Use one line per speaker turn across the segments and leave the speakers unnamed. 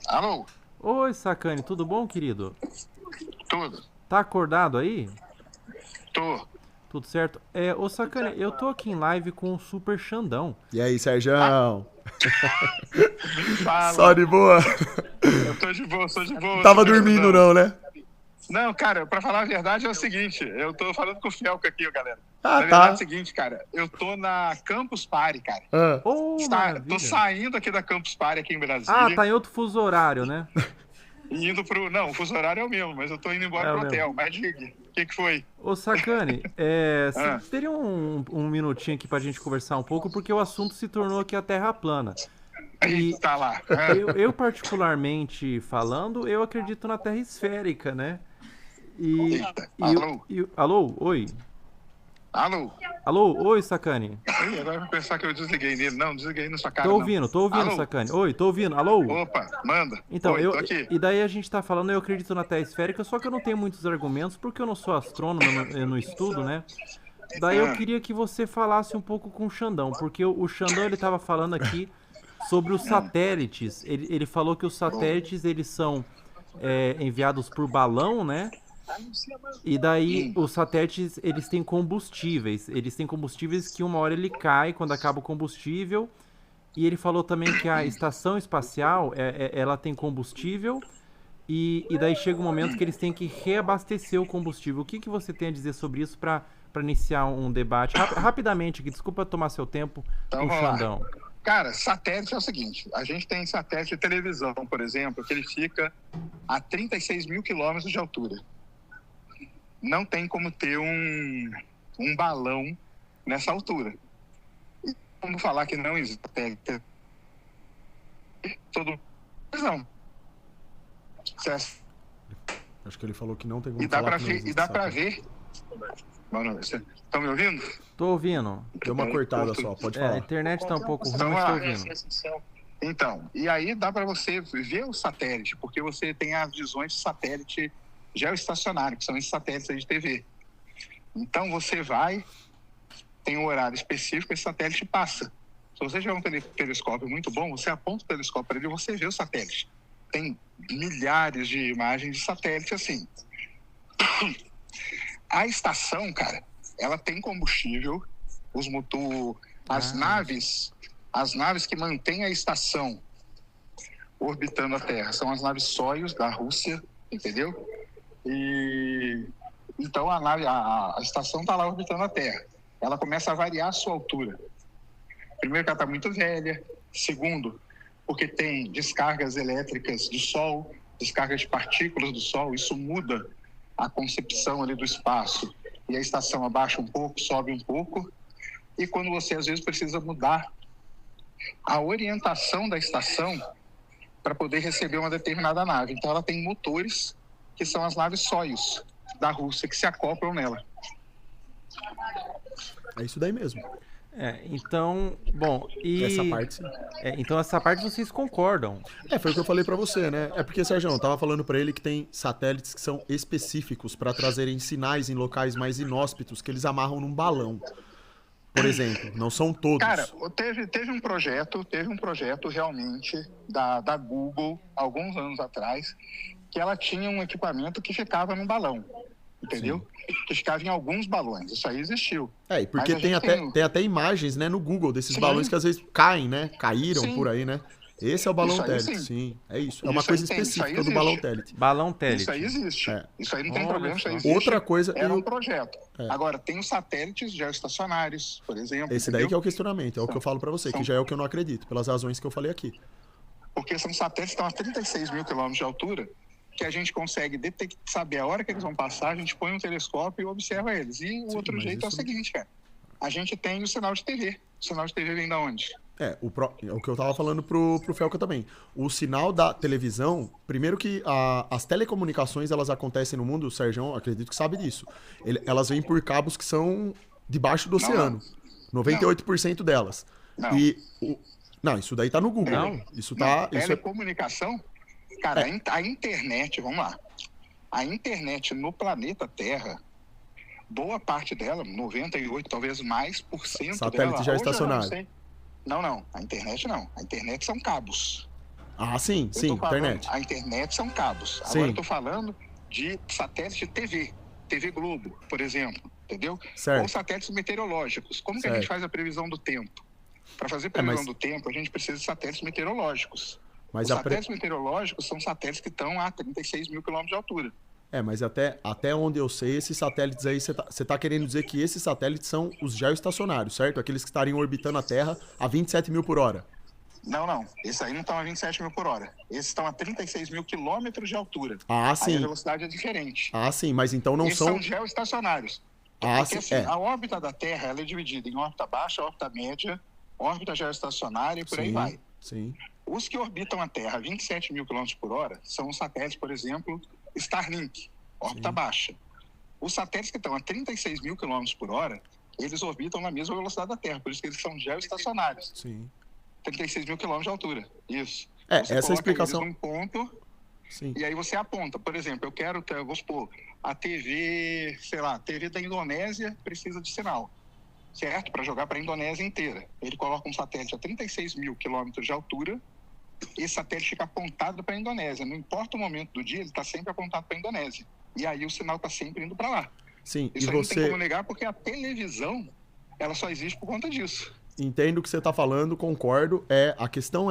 Alô?
Oi, Sacane, tudo bom, querido?
Tudo?
Tá acordado aí?
Tô.
Tudo certo? Ô Sacane, eu tô aqui em live com o Super Xandão.
E aí,
Ah,
Serjão? Só
fala.
de boa?
Eu tô de
Não
boa,
tava
Super
dormindo
Xandão.
não, né?
Não, cara, pra falar a verdade é o seguinte, eu tô falando com o Felca aqui, ó, galera.
Ah,
Na verdade é o
tá.
seguinte, cara, eu tô na Campus Party, cara.
Ah,
Oh,
Tô
maravilha.
saindo aqui da Campus Party aqui em
Ah,
Brasília
tá em outro fuso horário, né?
e indo pro... Não, o fuso horário é o mesmo, mas eu tô indo embora
É o
pro
mesmo.
hotel. Mas diga, o que que foi?
Ô, Sacane, você
Ah,
teria um minutinho aqui pra gente conversar um pouco, porque o assunto se tornou aqui a Terra plana.
aí,
E
tá lá.
eu particularmente falando, eu acredito na Terra esférica, né? E,
Eita,
e,
alô?
alô, oi?
Alô?
Alô, oi, Sacane.
Ih, agora eu vou pensar que eu desliguei nele. Não, desliguei na sua cara,
Tô
não.
ouvindo, tô ouvindo,
Alô?
Sacane. Oi, tô ouvindo. Alô?
Opa, manda.
Então,
Oi, tô aqui.
e daí a gente tá falando, eu acredito na Terra esférica, só que eu não tenho muitos argumentos, porque eu não sou astrônomo, eu não estudo, né? Daí eu
Ah,
queria que você falasse um pouco com o Xandão, porque o Xandão ele tava falando aqui sobre os satélites. Ele falou que os satélites eles são enviados por balão, né? E daí
hum,
os satélites eles têm combustíveis que uma hora ele cai quando acaba o combustível. E ele falou também que a estação espacial ela tem combustível e daí chega um momento que eles têm que reabastecer o combustível. O que, que você tem a dizer sobre isso para iniciar um debate rapidamente aqui? Desculpa tomar seu tempo
então
com o
vamos lá.
Xandão.
Cara, satélite é o seguinte: a gente tem satélite de televisão, por exemplo, que ele fica a 36 mil quilômetros de altura. Não tem como ter um balão nessa altura. Como falar que não existe satélite? Todo. Não.
acho que ele falou que não tem
E
como
dá
falar
para
que não
ver, e
existe
dá para
satélite.
ver. Mano, vocês estão me ouvindo?
Tô ouvindo.
Deu uma cortada só, pode
A
falar.
internet tá um pouco ruim,
Então,
mas tô
lá.
ouvindo.
Então, e aí dá para você ver o satélite, porque você tem as visões de satélite geoestacionário, que são esses satélites aí de TV. Então você vai, tem um horário específico, esse satélite passa. Se você tiver um telescópio muito bom, você aponta o telescópio para ele e você vê o satélite. Tem milhares de imagens de satélite assim. A estação, cara, ela tem combustível, os motor,
Ah,
as naves que mantêm a estação orbitando a Terra são as naves Soyuz da Rússia, entendeu? E então a estação está lá orbitando a Terra. Ela começa a variar a sua altura. Primeiro, que ela está muito velha. Segundo, porque tem descargas elétricas do Sol, descargas de partículas do Sol. Isso muda a concepção ali do espaço. E a estação abaixa um pouco, sobe um pouco. E quando você, às vezes, precisa mudar a orientação da estação para poder receber uma determinada nave. Então, ela tem motores, que são as naves Soyuz da Rússia, que se acoplam nela.
É isso daí mesmo.
então, bom,
Essa parte sim.
então essa parte vocês concordam.
Foi o que eu falei pra você, né? É porque, Sérgio, eu tava falando pra ele que tem satélites que são específicos pra trazerem sinais em locais mais inóspitos que eles amarram num balão. Por exemplo, não são todos.
Cara, teve um projeto realmente da Google, alguns anos atrás, que ela tinha um equipamento que ficava num balão, entendeu? Que ficava em alguns balões. Isso aí existiu.
E porque
Mas a
tem
gente
até imagens, né, no Google desses
Sim.
balões que às vezes caem, né? Caíram
Sim.
por aí, né? Esse é o balão
Isso aí,
télite,
sim.
sim. É isso. É
Isso
uma
aí
coisa
tem, isso aí
específica do
existe.
balão télite.
Balão télite.
Isso aí existe.
É.
Isso aí não tem
Olha
problema, isso aí
só.
existe.
Outra coisa,
Era
eu-
um projeto. Agora, tem os satélites geoestacionários, por exemplo.
Esse daí
entendeu?
que é o questionamento, é o que eu falo pra você, que já é o que eu não acredito, pelas razões que eu falei aqui.
Porque são satélites que estão a 36 mil quilômetros de altura, que a gente consegue saber a hora que eles vão passar, a gente põe um telescópio e observa eles. E o outro
mas
jeito é o
isso-
seguinte, cara. A gente tem o sinal de TV. O sinal de TV vem da onde?
É o que eu tava falando pro Felca também. O sinal da televisão, primeiro que as telecomunicações, elas acontecem no mundo, o Sérgio, acredito que sabe disso. Elas vêm por cabos que são debaixo do oceano. 98% delas.
Não.
Não, isso daí tá no Google.
Não.
Isso
Não,
tá. Isso é,
telecomunicação, cara, a internet, vamos lá. A internet no planeta Terra, boa parte dela, 98, talvez mais por cento
Satélite
dela.
já
hoje eu não
estacionário.
sei. Não, a internet não. A internet são cabos.
Ah, sim,
Eu
sim,
tô falando,
internet.
a internet são cabos.
Sim.
Agora eu tô falando de satélite de TV. TV Globo, por exemplo, entendeu?
Certo.
Ou satélites meteorológicos. Como que a
Certo.
gente faz a previsão do tempo? Para fazer previsão do tempo, a gente precisa de satélites meteorológicos.
Mas
Os satélites meteorológicos são satélites que estão a 36 mil quilômetros de altura.
mas até onde eu sei, esses satélites aí, você tá querendo dizer que esses satélites são os geoestacionários, certo? Aqueles que estariam orbitando a Terra a 27 mil por hora.
Não. Esses aí não estão a 27 mil por hora. Esses estão a 36 mil quilômetros de altura.
Ah,
Aí a
sim.
velocidade é diferente.
Ah, sim, mas então não
Esses são geoestacionários.
Ah,
Porque
sim,
assim, a órbita da Terra ela é dividida em órbita baixa, órbita média, órbita geoestacionária e por aí vai.
Sim.
Os que orbitam a Terra a 27 mil km por hora são os satélites, por exemplo, Starlink, órbita baixa. Os satélites que estão a 36 mil km por hora, eles orbitam na mesma velocidade da Terra, por isso que eles são geoestacionários.
Sim.
36 mil km de altura, isso.
Essa explicação...
Eles num ponto,
sim.
E aí você aponta, por exemplo, vamos supor, a TV, sei lá, a TV da Indonésia precisa de sinal, certo? Para jogar para a Indonésia inteira. Ele coloca um satélite a 36 mil quilômetros de altura, esse satélite fica apontado para a Indonésia. Não importa o momento do dia, ele está sempre apontado para a Indonésia. E aí o sinal está sempre indo para lá.
Sim,
Isso aí não tem como negar, porque a televisão, ela só existe por conta disso.
Entendo o que você está falando, concordo. A questão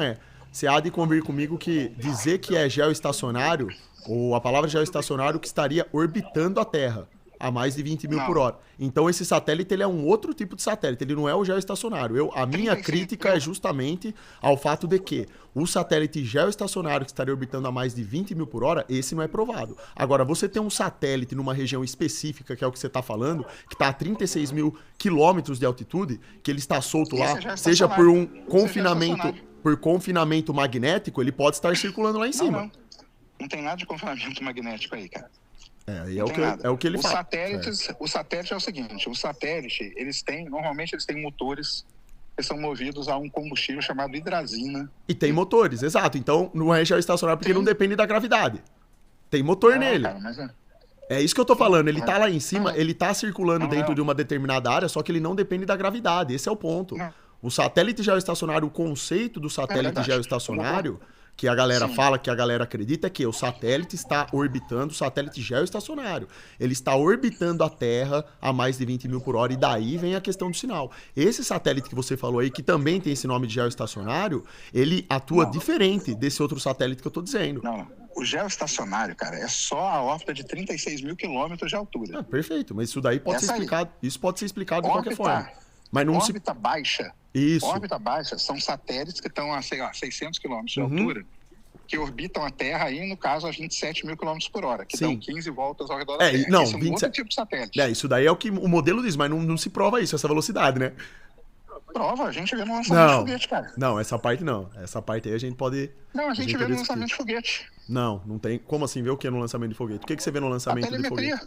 você há de convir comigo que dizer que é geoestacionário, ou a palavra geoestacionário, que estaria orbitando a Terra a mais de 20 mil por hora. Então esse satélite ele é um outro tipo de satélite, ele não é o geoestacionário. A minha crítica é justamente ao fato de que o satélite geoestacionário que estaria orbitando a mais de 20 mil por hora, esse não é provado. Agora, você tem um satélite numa região específica, que é o que você está falando, que está a 36 mil quilômetros de altitude, que ele está solto lá, seja por um confinamento magnético, ele pode estar circulando lá em cima.
Não tem nada de confinamento magnético aí, cara.
É o que ele fala.
O satélite é o seguinte, normalmente eles têm motores que são movidos a um combustível chamado hidrazina.
E tem motores, exato. Então não é geoestacionário porque não depende da gravidade. Tem motor nele. Cara, é isso que eu tô falando. Ele tá lá em cima, ele tá circulando dentro de uma determinada área, só que ele não depende da gravidade. Esse é o ponto. O satélite geoestacionário, o conceito do satélite geoestacionário, que a galera fala, que a galera acredita, é que o satélite está orbitando, o satélite geoestacionário. Ele está orbitando a Terra a mais de 20 mil por hora, e daí vem a questão do sinal. Esse satélite que você falou aí, que também tem esse nome de geoestacionário, ele atua diferente desse outro satélite que eu tô dizendo.
Não. O geoestacionário, cara, é só a órbita de 36 mil quilômetros de altura.
Perfeito, mas isso daí pode ser explicado. Isso pode ser explicado de qualquer forma. Mas não
órbita baixa.
Isso.
Órbita baixa são satélites que estão a, 600 quilômetros de altura, que orbitam a Terra aí, no caso, a 27 mil quilômetros por hora, que dão 15 voltas ao redor da Terra.
Não,
Esse é um outro tipo de satélite.
Isso daí é o que o modelo diz, mas não se prova isso, essa velocidade, né?
Prova, a gente vê no lançamento de foguete, cara.
Não, essa parte não. Essa parte aí a gente pode...
Não, a gente vê no lançamento de foguete.
Não tem. Como assim ver o que no lançamento de foguete? O que você vê no lançamento de foguete?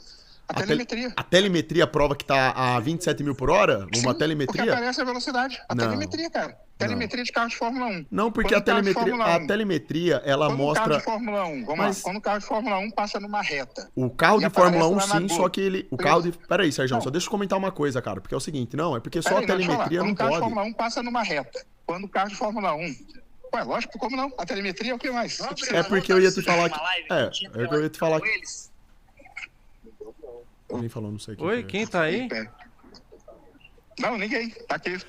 A telemetria.
A telemetria prova que tá a 27 mil por hora? Uma telemetria?
Porque aparece a velocidade. Telemetria, cara. Telemetria de carro de Fórmula 1.
Não, porque a telemetria, ela mostra...
Quando o carro de Fórmula 1, quando o carro de Fórmula 1 passa numa reta.
O carro de Fórmula 1, sim, só que ele... Peraí, Sérgio, só deixa eu comentar uma coisa, cara, porque é o seguinte, é porque só a telemetria não pode...
Quando o carro de Fórmula 1 passa numa reta, quando o carro de Fórmula 1... Ué, lógico, como não? A telemetria é o que mais?
É porque eu ia te falar que... eu ia te falar que... Alguém falou, não sei quem.
Oi, quem tá aí?
Não, ninguém.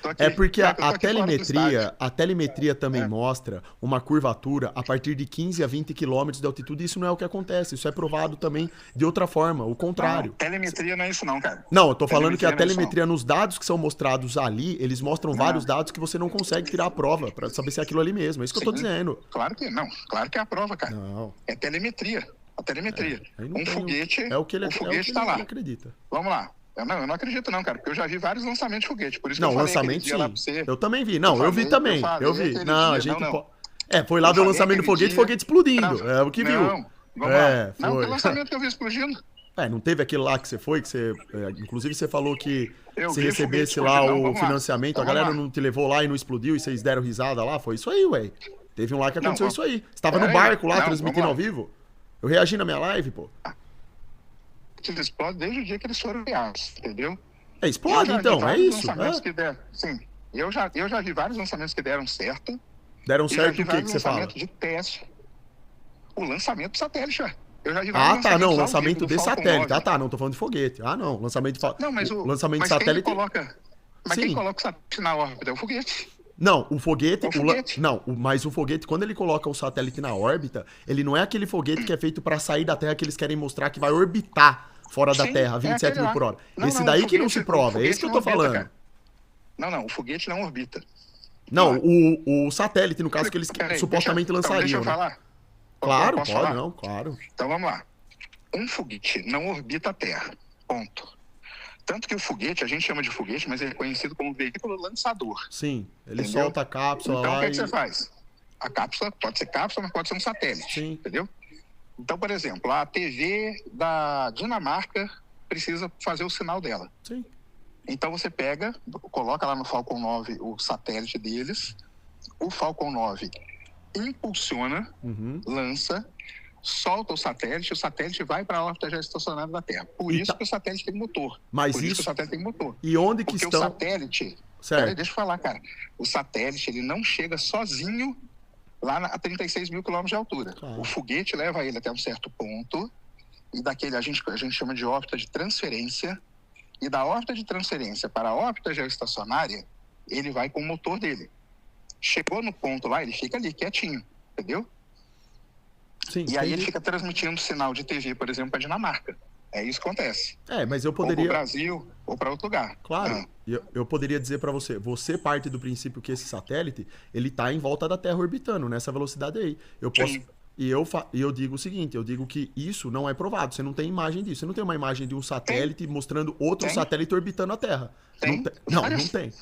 Tô aqui.
É porque a telemetria também mostra uma curvatura a partir de 15 a 20 quilômetros de altitude. Isso não é o que acontece. Isso é provado também de outra forma, o contrário.
Não, telemetria não é isso não, cara.
Não, eu tô falando que a telemetria, nos dados que são mostrados ali, eles mostram vários dados que você não consegue tirar a prova pra saber se é aquilo ali mesmo. É isso que eu tô dizendo.
Claro que não. Claro que é a prova, cara.
Não.
É telemetria. A telemetria.
Foguete, o foguete
tá lá.
Acredita.
Vamos lá. Eu não acredito não, cara, porque eu já vi vários lançamentos de foguete, por isso
que eu falei
lançamento sim.
Lá pra você. Eu também vi. Não, eu vi também. Eu vi. Não, a gente foi lá ver o lançamento do foguete, foguete explodindo. É o que viu.
Vamos lá. Não, que lançamento que eu vi explodindo.
Não teve aquele lá que você foi, que você... inclusive você falou que se recebesse lá o financiamento, a galera não te levou lá e não explodiu e vocês deram risada lá, foi isso aí, ué. Teve um lá que aconteceu isso aí. Você tava no barco lá, transmitindo ao vivo. Eu reagi na minha live, pô.
Eles explodem desde o dia que eles foram criados, entendeu?
Explode então, é isso.
Sim, eu já vi vários lançamentos que deram certo
Deram
E já
certo
vi
o que
vários
você fala?
lançamentos de teste. O lançamento do satélite, ué. Eu já vi vários
Ah, tá, não,
lançamentos ao
lançamento
vivo do
de
Falcon
satélite.
9.
Ah, tá, não, tô falando de foguete. Ah, não,
Não, mas
lançamento de
mas quem que
satélite...
coloca... Mas quem
Sim.
coloca o satélite na órbita é o foguete.
Não, o foguete...
É o foguete.
Mas o foguete, quando ele coloca o satélite na órbita, ele não é aquele foguete que é feito pra sair da Terra que eles querem mostrar que vai orbitar fora da
Sim,
Terra,
é
27
aquele
mil
lá.
por hora.
Não,
Esse
não,
daí
o
que não
foguete-
se
o
prova, é
foguete
isso que eu
não
tô
orbita,
falando.
cara. Não, o foguete não orbita.
Não,
Ó,
o satélite, no caso, que eles
peraí,
supostamente
deixa
lançariam,
eu
né?
falar.
Claro,
Posso
pode,
falar?
não, claro.
Então vamos lá. Um foguete não orbita a Terra. Ponto. Tanto que o foguete, a gente chama de foguete, mas ele é conhecido como veículo lançador.
Sim, ele
Entendeu?
solta a cápsula
Então, o
lá
que, é que
e...
você faz? A cápsula pode ser cápsula, mas pode ser um satélite.
Sim.
Entendeu? Então, por exemplo, a TV da Dinamarca precisa fazer o sinal dela.
Sim.
Então, você pega, coloca lá no Falcon 9 o satélite deles, o Falcon 9 impulsiona,
Uhum.
lança, solta o satélite vai para a órbita geoestacionária da Terra. Por
E
isso
tá-
que o satélite tem motor.
Mas
Por isso que
isso...
o satélite tem motor.
E onde que
Porque o
estão...
satélite...
Certo.
Peraí, deixa eu falar, cara. O satélite, ele não chega sozinho lá a 36 mil quilômetros de altura.
Claro.
O foguete leva ele até um certo ponto, e daquele a gente chama de órbita de transferência, e da órbita de transferência para a órbita geoestacionária, ele vai com o motor dele. Chegou no ponto lá, ele fica ali, quietinho, entendeu?
Sim,
E aí ele
entendi.
fica transmitindo sinal de TV, por exemplo, para a Dinamarca. É isso que acontece.
É, mas eu
Ou para o
poderia...
Brasil, ou para outro lugar.
Claro,
Ah,
eu poderia dizer pra você, você parte do princípio que esse satélite, ele tá em volta da Terra orbitando, nessa velocidade aí. Eu posso...
Sim.
E eu digo o seguinte, eu digo que isso não é provado, você não tem imagem disso, você não tem uma imagem de um satélite mostrando outro
Tem.
satélite orbitando a Terra.
Tem.
Não, não
Várias.
tem.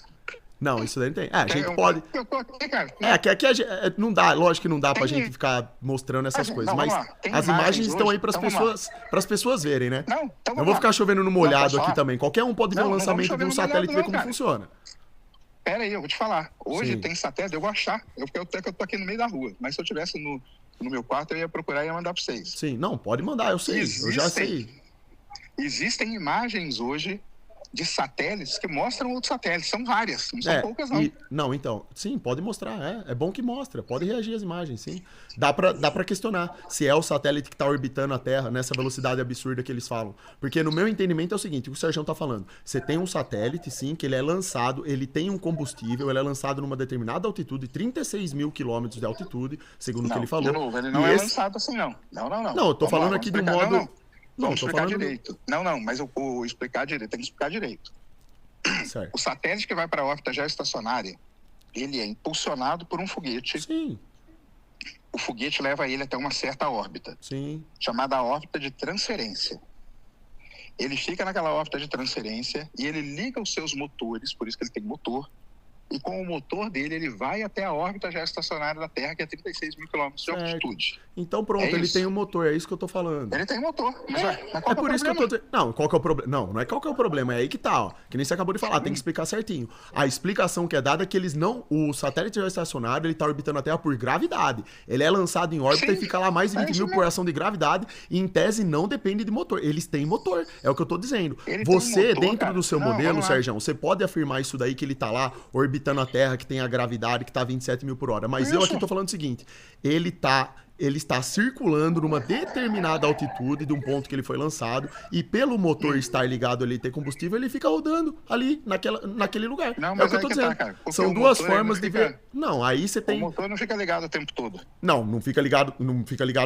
Não, isso daí não tem. É, a gente
eu-
pode...
Eu tô aqui, cara.
Que aqui não dá, lógico que não dá pra
Tem-
gente ficar mostrando essas
Mas,
coisas,
não,
mas
vamos lá. Tem
as
imagens
imagens estão
hoje,
aí pras
então vamos
pessoas verem, né?
Não, então
Eu
vamos
vou
lá.
ficar chovendo no
Não,
molhado
posso
aqui
falar?
também. Qualquer um pode ver
Não,
o
não
lançamento
vamos
de um
chover no
satélite e ver
molhado
como
não, cara.
funciona.
Pera aí, eu vou te falar. Hoje
Sim.
tem satélite, eu vou achar. Eu tô aqui no meio da rua. Mas se eu tivesse no meu quarto, eu ia procurar e ia mandar pra vocês.
Sim, não, pode mandar, eu sei, eu já sei.
Existem imagens hoje de satélites que mostram outros satélites. São várias, não são poucas, não.
Não, então, sim, pode mostrar, é bom que mostra, pode reagir às imagens, sim. Dá pra questionar se é o satélite que tá orbitando a Terra nessa velocidade absurda que eles falam. Porque no meu entendimento é o seguinte, o que o Sérgio tá falando, você tem um satélite, sim, que ele é lançado, ele tem um combustível, ele é lançado numa determinada altitude, 36 mil quilômetros de altitude, segundo o que ele falou.
De novo, ele não
E
é
esse-
lançado assim, não. Não.
Não, eu tô
Vamos
falando
lá,
aqui
vamos
de um
explicar.
modo...
Não,
Não,
vamos
tô
explicar
falando...
direito. Não, mas eu vou explicar direito. Tem que explicar direito.
Certo.
O satélite que vai para a órbita geoestacionária, ele é impulsionado por um foguete.
Sim,
O foguete leva ele até uma certa órbita,
sim,
chamada órbita de transferência. Ele fica naquela órbita de transferência e ele liga os seus motores, por isso que ele tem motor, e com o motor dele ele vai até a órbita geoestacionária da Terra, que é 36 mil quilômetros de
Certo.
altitude.
então pronto,
É
ele
isso.
tem um motor, é isso que eu tô falando.
Ele tem motor, mas qual
É
que é o
por isso que eu tô
problema?
dizendo. Não, qual que é o problema? Não é qual que é o problema, é aí que tá, ó. Que nem você acabou de falar, tem que explicar certinho. A explicação que é dada é que eles não. O satélite geoestacionário, ele tá orbitando a Terra por gravidade. Ele é lançado em órbita
Sim,
e fica lá mais de
é
20
isso
mil por
mesmo.
ação de gravidade. E em tese não depende de motor. Eles têm motor. É o que eu tô dizendo.
Ele tem
Você,
motor,
dentro
cara.
do seu
Não,
modelo,
vamos lá.
Sérgio, você pode afirmar isso daí que ele tá lá orbitando a Terra, que tem a gravidade, que tá 27 mil por hora. Mas eu
Isso.
aqui tô falando o seguinte: ele está circulando numa determinada altitude de um ponto que ele foi lançado e pelo motor estar ligado ali e ter combustível, ele fica rodando ali naquele lugar.
Não,
É o
mas
que eu
aí
tô
que
dizendo.
tá, cara. Porque
São
o
duas
motor, ele
formas
não
de
fica-
ver. Não, aí você
O
tem.
motor não fica ligado o tempo todo.
Não fica ligado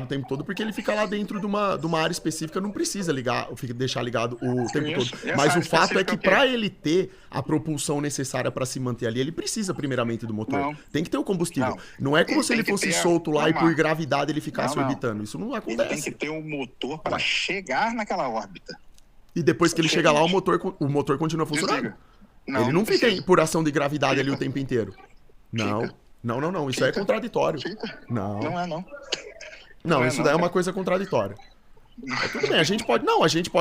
o tempo todo, porque ele fica lá dentro de uma área específica, não precisa deixar ligado o tempo
Isso.
todo.
E essa
Mas
área
o fato é
específica
que
é o quê?
para ele ter a propulsão necessária para se manter ali, ele precisa primeiramente do motor.
Não.
Tem que ter o combustível.
Não.
Não é como
Ele
se ele
tem que
fosse
ter a-
solto lá e
Vamos
por
lá.
gravidade ele ficasse
Não.
orbitando. Isso não
Ele tem
acontece.
que ter um motor para
Ué.
chegar naquela órbita.
E depois que ele chega lá, o
Diferente.
motor continua funcionando.
Desliga.
Ele não fica
precisa.
por ação de gravidade ali o
Fica.
tempo inteiro. Não.
Fica.
Não. Isso é
Fica.
contraditório.
Fica.
Não.
Não é, não.
Não,
Não é
isso
não,
daí é uma
cara.
coisa contraditória. Tudo bem, a gente pode,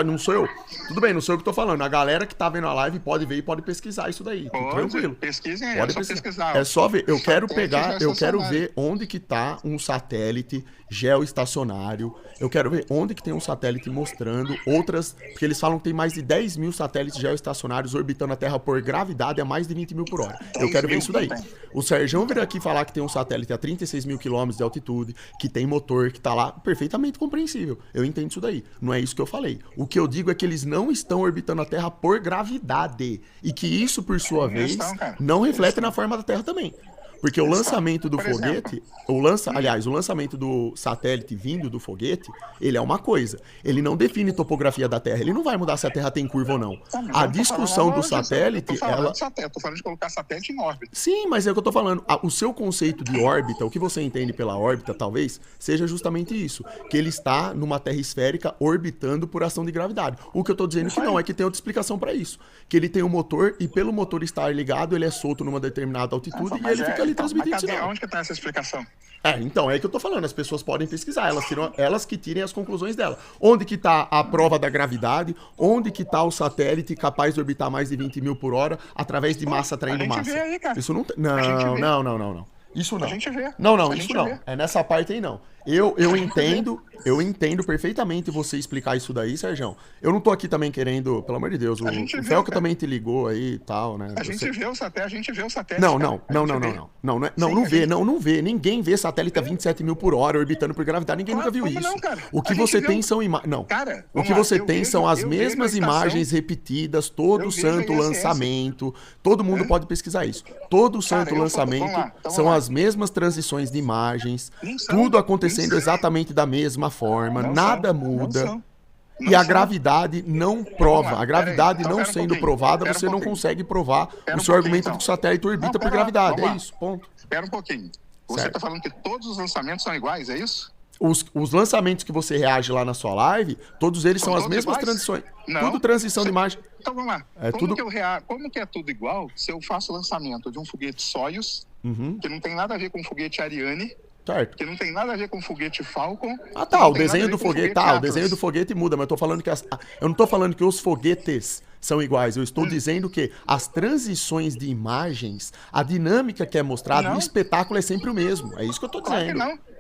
não sou eu. Tudo bem, não sou eu que tô falando. A galera que tá vendo a live pode ver e pode pesquisar isso daí. Tranquilo.
Pesquisem,
Pode
é só pesquisar.
É só ver. Eu quero
Satélite
eu quero
geoestacionário.
ver onde que tá um satélite geoestacionário. Eu quero ver onde que tem um satélite mostrando outras. Porque eles falam que tem mais de 10 mil satélites geoestacionários orbitando a Terra por gravidade a mais de 20 mil por hora. Eu
10
quero ver
mil?
isso daí.
Não tem.
O Serjão vir aqui falar que tem um satélite a 36 mil quilômetros de altitude, que tem motor, que tá lá, perfeitamente compreensível. Eu entendo isso daí. Não é isso que eu falei. O que eu digo é que eles não estão orbitando a Terra por gravidade. E que isso, por sua vez,
estão, cara.
não reflete na forma da Terra também. Porque o lançamento do
Por
foguete, aliás, o lançamento do satélite vindo do foguete, ele é uma coisa. Ele não define topografia da Terra. Ele não vai mudar se a Terra tem curva ou não.
Tá, mas
A
eu tô
discussão
falando
do satélite,
eu tô falando
ela...
de satélite, eu tô falando de colocar satélite em órbita.
Sim, mas é o que eu tô falando. O seu conceito de órbita, o que você entende pela órbita, talvez, seja justamente isso. Que ele está numa terra esférica orbitando por ação de gravidade. O que eu tô dizendo que não, é que tem outra explicação para isso. Que ele tem um motor e pelo motor estar ligado, ele é solto numa determinada altitude e ele fica ali transmitindo sinal.
Onde que tá essa explicação?
Então, é aí que eu tô falando. As pessoas podem pesquisar, elas que tirem as conclusões dela. Onde que tá a prova da gravidade? Onde que tá o satélite capaz de orbitar mais de 20 mil por hora através de massa atraindo
a gente
massa?
vê aí, cara.
Isso não tem.
A gente vê.
Não. Isso não.
A gente vê.
Não,
A
isso
gente
não.
vê.
É nessa parte aí não. Eu entendo perfeitamente você explicar isso daí, Serjão. Eu não tô aqui também querendo, pelo amor de Deus, o
gente vê,
Felca
cara.
também te ligou aí e tal, né?
A gente vê o satélite,
Não,
cara.
não.
A
Não,
gente
não,
vê.
não. Não, não, é- não,
Sim,
não
a
vê,
gente-
não vê. Ninguém vê satélite a 27 mil por hora orbitando por gravidade. Ninguém nunca viu
Como
isso.
não, cara?
O que
A gente
você
vê
tem
um-
são imagens. Não.
Cara,
O
vamos
que
lá,
você
eu
tem
vejo-
são as
eu vejo a
mesmas
estação-
imagens repetidas, todo
Eu vejo a
santo
ISS.
lançamento. Todo mundo pode pesquisar isso. Todo santo
eu vou-
lançamento
vamos lá, então vamos
são
lá.
as mesmas transições de imagens.
Não são,
Tudo
não
acontecendo
são.
exatamente da mesma forma.
Não
Nada
são,
muda.
não são.
E
Não
a
são.
gravidade não prova.
lá,
A gravidade
pera aí, então
não
pera um
sendo
pouquinho,
provada,
pera um
você não
pouquinho.
consegue provar
Pera
o
um
seu argumento
pouquinho,
de que o satélite orbita
Não,
por
pera lá,
gravidade.
vamos
É
lá.
isso, ponto.
Espera um pouquinho. Você
Certo.
tá falando que todos os lançamentos são iguais, é isso?
Os lançamentos que você reage lá na sua live, todos eles são as
todos
mesmas
iguais?
transições.
Não.
Tudo transição de imagem.
Então vamos lá.
É
como,
tudo-
como que é tudo igual se eu faço o lançamento de um foguete Soyuz, que não tem nada a ver com o foguete Ariane,
Certo.
que não tem nada a ver com o foguete Falcon.
Ah,
que
tá,
não
o
tem nada
desenho
a ver
do
com o
foguete, o
Atlas.
desenho do foguete muda, mas eu tô falando que eu não tô falando que os foguetes são iguais, eu estou dizendo que as transições de imagens, a dinâmica que é mostrada,
Não.
o espetáculo é sempre o mesmo. É isso que eu tô
Claro que
dizendo.
não.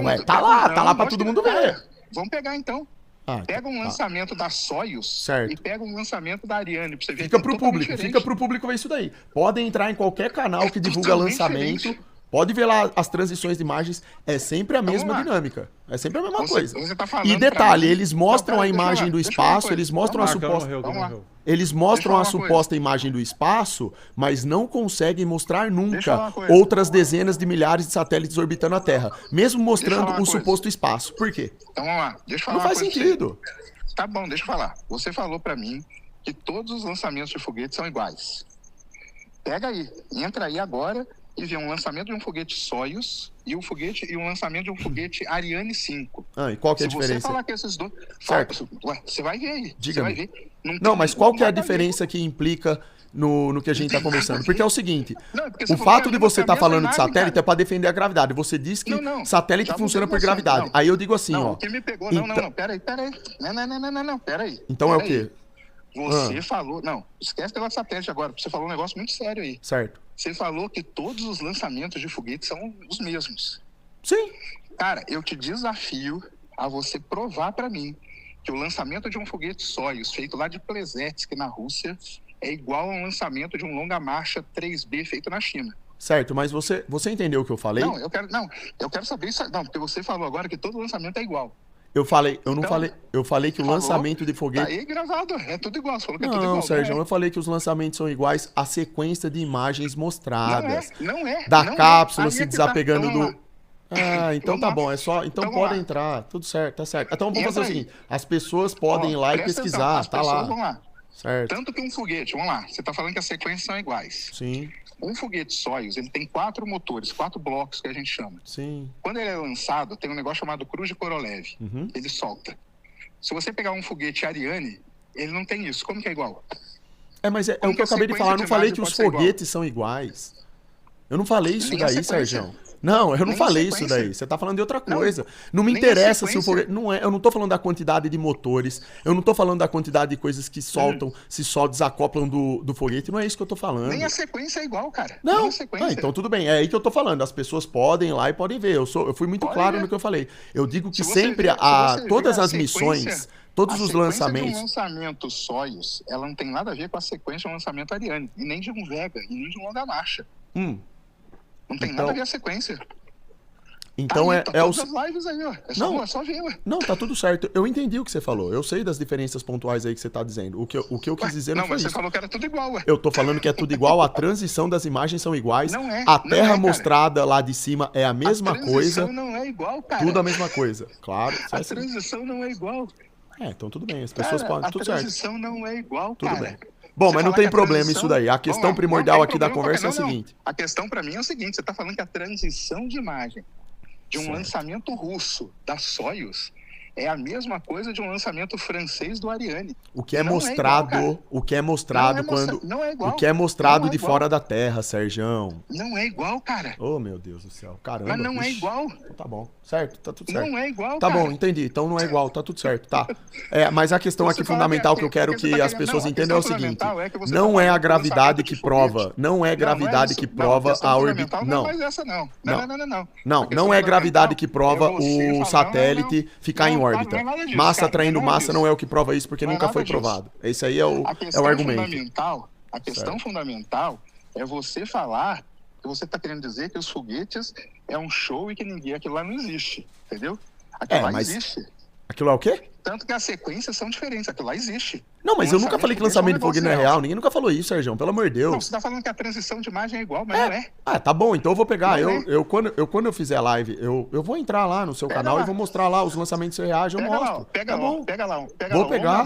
Ué, tá lá pra todo mundo ver.
Vamos pegar então.
Ah,
Pega um
tá.
lançamento da Soyuz
Certo.
e pega um lançamento da Ariane pra você ver
Fica
que é
pro
totalmente
público,
diferente.
fica pro público ver isso daí. Podem entrar em qualquer canal que divulga
totalmente
lançamento.
diferente.
Pode ver lá as transições de imagens, é sempre a mesma
lá.
dinâmica. É sempre a mesma
Você-
coisa.
você tá falando
E
pra
detalhe,
mim-
eles mostram
Não,
a
pera, deixa eu
imagem
falar,
do
deixa eu falar uma
espaço,
coisa.
eles mostram a
Vamos lá,
suposta.
Morreu.
Eles mostram
falar
a
uma coisa.
suposta imagem do espaço, mas não conseguem mostrar
Deixa eu falar
nunca
uma coisa.
outras dezenas de milhares de satélites orbitando a Terra, mesmo
Deixa eu
mostrando
falar
o
uma coisa.
suposto espaço. Por quê?
Então vamos lá. Deixa eu falar
Não
uma
faz
coisa pra
sentido.
você. Tá bom, deixa eu falar. Você falou pra mim que todos os lançamentos de foguetes são iguais. Pega aí, entra aí agora e vê um lançamento de um foguete Soyuz e um lançamento de um foguete Ariane 5.
Ah, e qual que é a
Se você
diferença?
falar que esses dois...
Certo.
Ué, você vai ver aí. Você
Diga-me.
vai ver.
Não,
tem
mas qual que é a
nada ver.
diferença que implica no que a gente tá conversando? Porque é o seguinte,
Não, porque você
o
falou
fato
que
de
é
você estar
a mesma
falando de
imagem,
satélite
cara.
é para defender a gravidade. Você diz que
Não,
satélite
já
funciona
mudou
por
você,
gravidade.
não.
Aí eu digo assim,
Não,
ó.
o que me pegou...
Então-
Não, peraí. Não, peraí.
Então é o
Peraí.
quê?
Você falou... Não, esquece pela satélite agora, porque você falou um negócio muito sério aí.
Certo.
Você falou que todos os lançamentos de foguetes são os mesmos.
Sim.
Cara, eu te desafio a você provar pra mim que o lançamento de um foguete Soyuz, feito lá de Plesetsk, na Rússia, é igual a um lançamento de um longa-marcha 3B feito na China.
Certo, mas você entendeu o que eu falei?
Não, eu quero saber isso. Não, porque você falou agora que todo lançamento é igual.
Eu não
Então,
falei. Eu falei que o
falou,
lançamento de
Tá
foguete.
aí gravado, é tudo igual. Você falou que é tudo
Não,
igual.
Sérgio,
não
eu falei que os lançamentos são iguais à sequência de imagens mostradas.
Não é.
Da
não
cápsula
Aí
se
é que tá.
desapegando
Então, vamos
do.
lá.
Ah, então
Vamos
tá
lá.
bom, é só. Então
Então
pode
vamos lá.
entrar, tudo certo, tá certo. Então vamos
Entra
fazer o
aí.
seguinte: as pessoas podem ir lá e
presta atenção,
pesquisar,
as
tá
pessoas
lá.
vão lá.
Certo.
Tanto que um foguete, vamos lá, você está falando que as sequências são iguais.
Sim,
Um foguete Soyuz, ele tem 4 motores, 4 blocos que a gente chama.
sim.
Quando ele é lançado, tem um negócio chamado Cruz de Korolev.
Uhum.
Ele solta. Se você pegar um foguete Ariane, ele não tem isso. Como que é igual?
É, mas é o
Como
que eu
que a
acabei de
sequência
falar. Eu
de
não falei
imagem
que os
pode ser igual?
foguetes são iguais. Eu não falei isso
Nem a
daí,
sequência.
Sérgio. Não, eu não
Nem a
falei isso
sequência.
daí. Você tá falando de outra
Não,
coisa. Não me
nem a
interessa se o
sequência.
foguete. Não é, eu não tô falando da quantidade de motores. Eu não tô falando da quantidade de coisas que soltam, se só desacoplam do foguete. Não é isso que eu tô falando.
Nem a sequência é igual, cara.
Não,
Nem a sequência.
então tudo bem. É aí que eu tô falando. As pessoas podem ir lá e podem ver. Eu fui muito
Pode
claro
ver.
no que eu falei. Eu digo que
Se você
sempre
ver- se você ver
todas
a
as
sequência-
missões, todos
a
os
sequência
lançamentos.
de um lançamento Soyuz, ela não tem nada a ver com a sequência de um lançamento Ariane, e nem de um Vega, e nem de um longa marcha.
Hum,
Não tem
Então-
nada a ver a sequência.
então
Tá aí,
é,
tá
é o.
todas as lives aí, ó.
Não.
É só ver, ué.
Não, tá tudo certo. Eu entendi o que você falou. Eu sei das diferenças pontuais aí que você tá dizendo. O que eu quis dizer não
Não,
foi
mas você
isso.
falou que era tudo igual, ué.
Eu tô falando que é tudo igual, a transição das imagens são iguais.
Não é,
A
não
terra
é, cara.
mostrada lá de cima é a mesma
A
coisa.
transição não é igual, cara.
Tudo a mesma coisa. Claro.
A transição não é igual.
Então tudo bem. As pessoas
Cara,
podem.
a
Tudo certo.
transição não é igual,
Tudo
cara.
bem. Bom,
Você
mas não
falar
tem
que a
problema
transição-
isso daí. A
Vamos
questão
lá,
primordial
não tem
aqui da
problema,
conversa é a
não, não.
seguinte.
A questão pra mim é o seguinte, você tá falando que a transição de imagem de um
Certo.
lançamento russo da Soyuz é a mesma coisa de um lançamento francês do Ariane.
O que é
Não é
mostrado,
igual, cara.
o que é mostrado quando.
Não é igual.
O que é mostrado
Não é
de
igual.
fora da terra, Serjão.
Não é igual, cara.
Oh, meu Deus do céu. Caramba.
Mas não é
ixi.
igual.
Então tá bom. Certo, tá tudo certo.
Não é igual,
Tá
cara.
bom, entendi. Então não é igual, tá tudo certo, tá. Mas a questão
Você
aqui
fala
fundamental
que-
que eu quero
porque você
que
tá
as
querendo-
pessoas
não, a
entendam é o
questão
seguinte:
fundamental é que você
não
tá
é a
falando do
gravidade
lançamento
que
de
prova,
foguete.
não é a gravidade
isso.
que prova
questão
a
fundamental
órbita.
Não
Não,
é mais essa, não.
Não.
Não.
não,
A questão
não é a gravidade
fundamental
que prova
é você
o
falar,
satélite ficar em
não,
órbita.
não é nada disso,
Massa
cara,
atraindo
não é
massa
disso.
não é o que prova isso, porque
Não é
nunca
nada
foi
disso.
provado. Esse aí é o
A questão
argumento.
fundamental, a questão fundamental é você falar que você está querendo dizer que os foguetes é um show e que aquilo lá não existe, entendeu? Aquilo lá
mas-
existe.
Aquilo é o quê?
Tanto que as sequências são diferentes, aquilo lá existe.
Não, mas
O
eu nunca falei que lançamento de foguete não é
negócio
real. Ninguém nunca falou isso, Sérgio. Pelo amor de
Não,
Deus.
você está falando que a transição de imagem é igual, mas não é.
Ah, tá bom, então eu vou pegar.
Não
Quando eu fizer a live, eu vou entrar lá no seu
Pega
canal
lá.
e vou mostrar lá os lançamentos que você reage, eu
Pega
mostro.
lá, pega
Tá
lá,
bom.
pega lá. Pega
Vou
lá,
pegar.